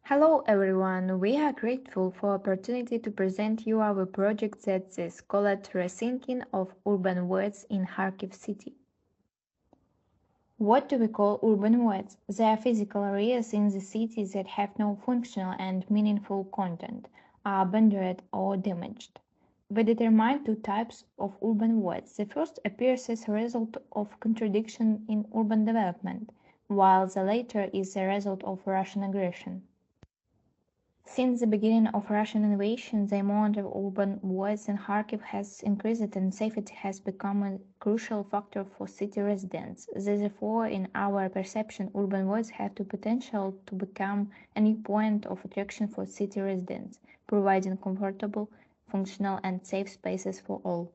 Hello everyone, we are grateful for opportunity to present you our project that is called Rethinking of Urban Words in Kharkiv City. What do we call urban words? They are physical areas in the city that have no functional and meaningful content, are abandoned or damaged. We determine two types of urban words. The first appears as a result of contradiction in urban development, while the latter is the result of Russian aggression. Since the beginning of Russian invasion, the amount of urban wars in Kharkiv has increased and safety has become a crucial factor for city residents. Therefore, in our perception, urban wars have the potential to become a new point of attraction for city residents, providing comfortable, functional and safe spaces for all.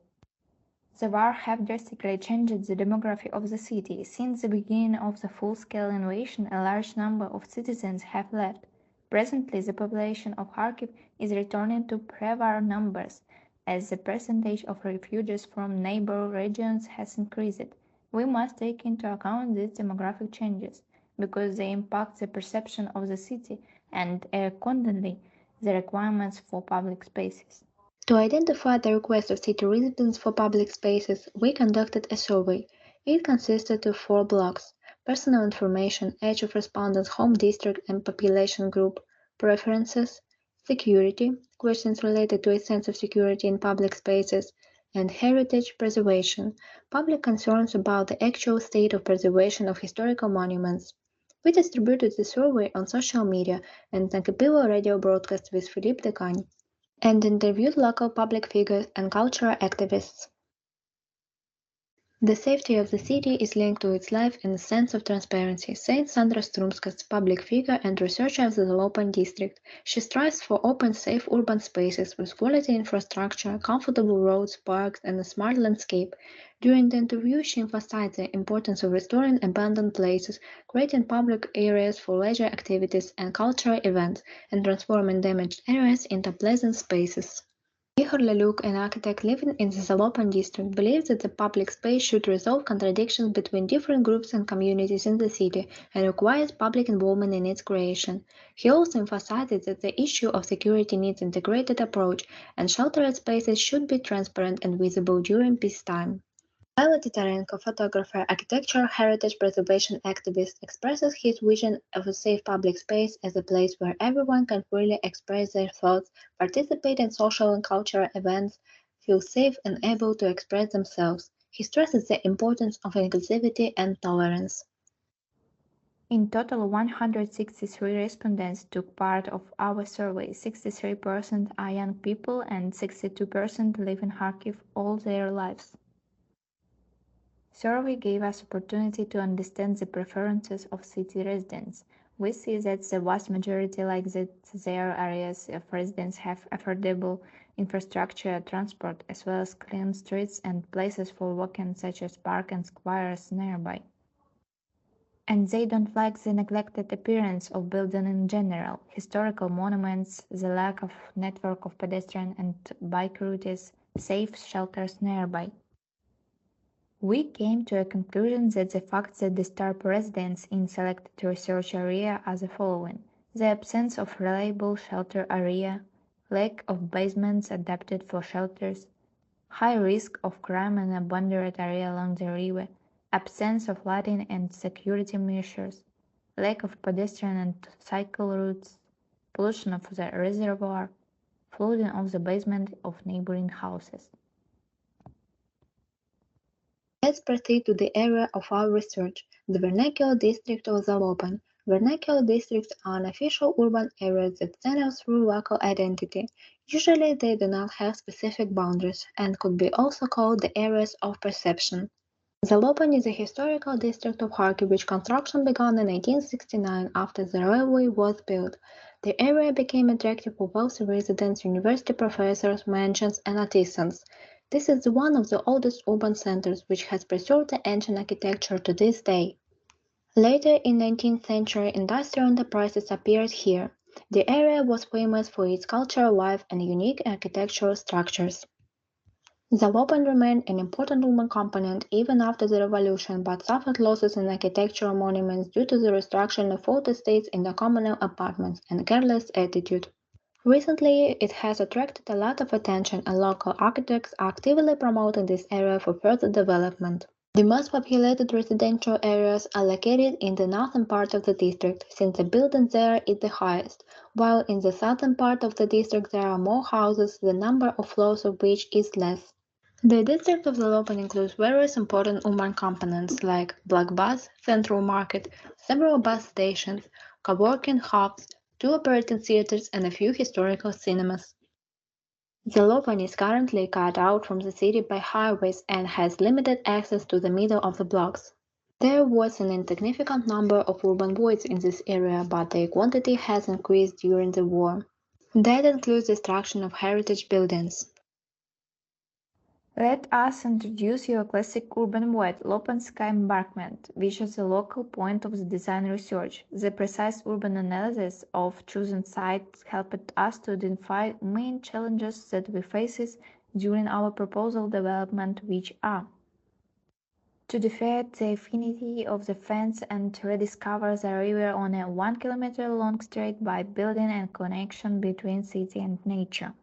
The war have drastically changed the demography of the city. Since the beginning of the full-scale invasion, a large number of citizens have left. Presently, the population of Kharkiv is returning to pre-war numbers, as the percentage of refugees from neighbor regions has increased. We must take into account these demographic changes, because they impact the perception of the city and, accordingly, the requirements for public spaces. To identify the request of city residents for public spaces, we conducted a survey. It consisted of 4 blocks: personal information, age of respondents, home district and population group, preferences, security, questions related to a sense of security in public spaces, and heritage preservation, public concerns about the actual state of preservation of historical monuments. We distributed the survey on social media and on Capilla radio broadcast with Philippe Decagne and interviewed local public figures and cultural activists. The safety of the city is linked to its life and a sense of transparency, said Sandra Strumskas, public figure and researcher of the Zalopan district. She strives for open, safe urban spaces with quality infrastructure, comfortable roads, parks, and a smart landscape. During the interview, she emphasized the importance of restoring abandoned places, creating public areas for leisure activities and cultural events, and transforming damaged areas into pleasant spaces. Igor Leluk, an architect living in the Zalopan district, believes that the public space should resolve contradictions between different groups and communities in the city and requires public involvement in its creation. He also emphasizes that the issue of security needs integrated approach, and sheltered spaces should be transparent and visible during peacetime. Pavel Titarenko, photographer, architectural heritage preservation activist, expresses his vision of a safe public space as a place where everyone can freely express their thoughts, participate in social and cultural events, feel safe and able to express themselves. He stresses the importance of inclusivity and tolerance. In total, 163 respondents took part of our survey. 63% are young people and 62% live in Kharkiv all their lives. Survey gave us opportunity to understand the preferences of city residents. We see that the vast majority like that their areas of residence have affordable infrastructure, transport, as well as clean streets and places for walking such as parks and squares nearby. And they don't like the neglected appearance of buildings in general, historical monuments, the lack of network of pedestrian and bike routes, safe shelters nearby. We came to a conclusion that the facts that disturb residents in selected research area are the following: the absence of reliable shelter area, lack of basements adapted for shelters, high risk of crime in abandoned area along the river, absence of lighting and security measures, lack of pedestrian and cycle routes, pollution of the reservoir, flooding of the basement of neighboring houses. Let's proceed to the area of our research, the vernacular district of Zalopan. Vernacular districts are unofficial urban areas that stand out through local identity. Usually they do not have specific boundaries and could be also called the areas of perception. Zalopan is a historical district of Kharkiv which construction began in 1869 after the railway was built. The area became attractive for wealthy residents, university professors, merchants, and artisans. This is one of the oldest urban centers which has preserved the ancient architecture to this day. Later in 19th century, industrial enterprises appeared here. The area was famous for its cultural life and unique architectural structures. Zalopan remained an important urban component even after the revolution, but suffered losses in architectural monuments due to the restructuring of old estates into communal apartments and careless attitude. Recently, it has attracted a lot of attention, and local architects are actively promoting this area for further development. The most populated residential areas are located in the northern part of the district, since the building there is the highest, while in the southern part of the district there are more houses, the number of floors of which is less. The district of Zalopan includes various important urban components like Black Bus, Central Market, several bus stations, co-working hubs, two operating theaters, and a few historical cinemas. Zalopan is currently cut out from the city by highways and has limited access to the middle of the blocks. There was an insignificant number of urban voids in this area, but their quantity has increased during the war. That includes destruction of heritage buildings. Let us introduce you a classic urban void, Lopanska embankment, which is the local point of the design research. The precise urban analysis of chosen sites helped us to identify main challenges that we face during our proposal development, which are to defeat the infinity of the fence and rediscover the river on a 1 kilometer long strait by building a connection between city and nature.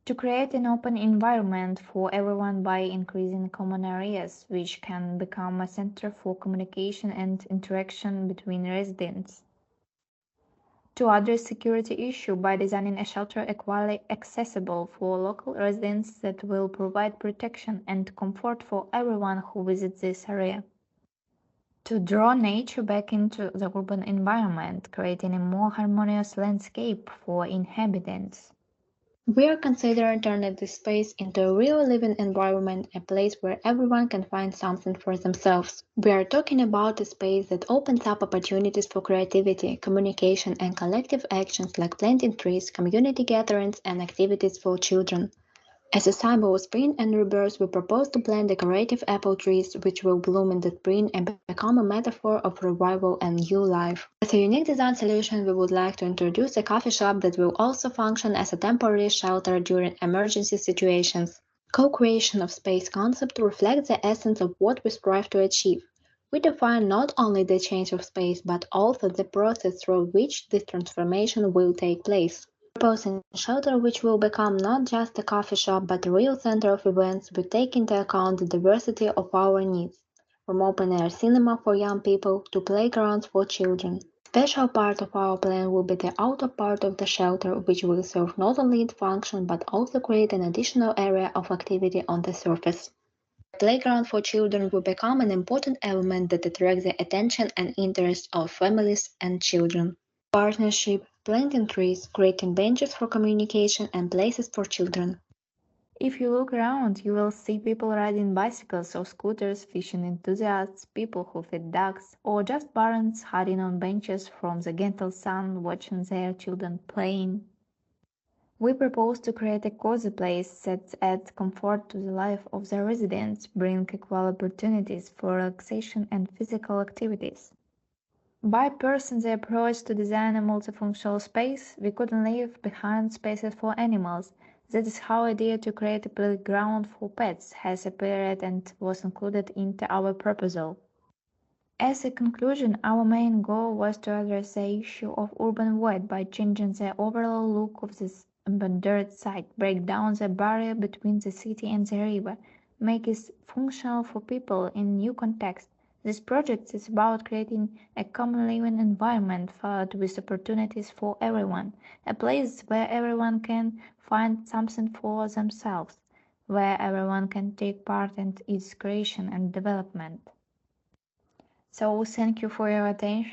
To create an open environment for everyone by increasing common areas, which can become a center for communication and interaction between residents. To address security issue by designing a shelter equally accessible for local residents that will provide protection and comfort for everyone who visits this area. To draw nature back into the urban environment, creating a more harmonious landscape for inhabitants. We are considering turning this space into a real living environment, a place where everyone can find something for themselves. We are talking about a space that opens up opportunities for creativity, communication, and collective actions like planting trees, community gatherings, and activities for children. As a symbol of spring and rebirth, we propose to plant decorative apple trees which will bloom in the spring and become a metaphor of revival and new life. As a unique design solution, we would like to introduce a coffee shop that will also function as a temporary shelter during emergency situations. Co-creation of space concept reflects the essence of what we strive to achieve. We define not only the change of space, but also the process through which this transformation will take place. Proposing shelter which will become not just a coffee shop but a real center of events, we take into account the diversity of our needs, from open-air cinema for young people to playgrounds for children. A special part of our plan will be the outer part of the shelter, which will serve not only its function but also create an additional area of activity on the surface. The playground for children will become an important element that attracts the attention and interest of families and children. Partnership, planting trees, creating benches for communication and places for children. If you look around, you will see people riding bicycles or scooters, fishing enthusiasts, people who feed ducks, or just parents hiding on benches from the gentle sun watching their children playing. We propose to create a cozy place that adds comfort to the life of the residents, bring equal opportunities for relaxation and physical activities. By pursuing the approach to design a multifunctional space, we couldn't leave behind spaces for animals. That is how the idea to create a playground for pets has appeared and was included into our proposal. As a conclusion, our main goal was to address the issue of urban void by changing the overall look of this abandoned site, break down the barrier between the city and the river, make it functional for people in new context. This project is about creating a common living environment filled with opportunities for everyone, a place where everyone can find something for themselves, where everyone can take part in its creation and development. So thank you for your attention.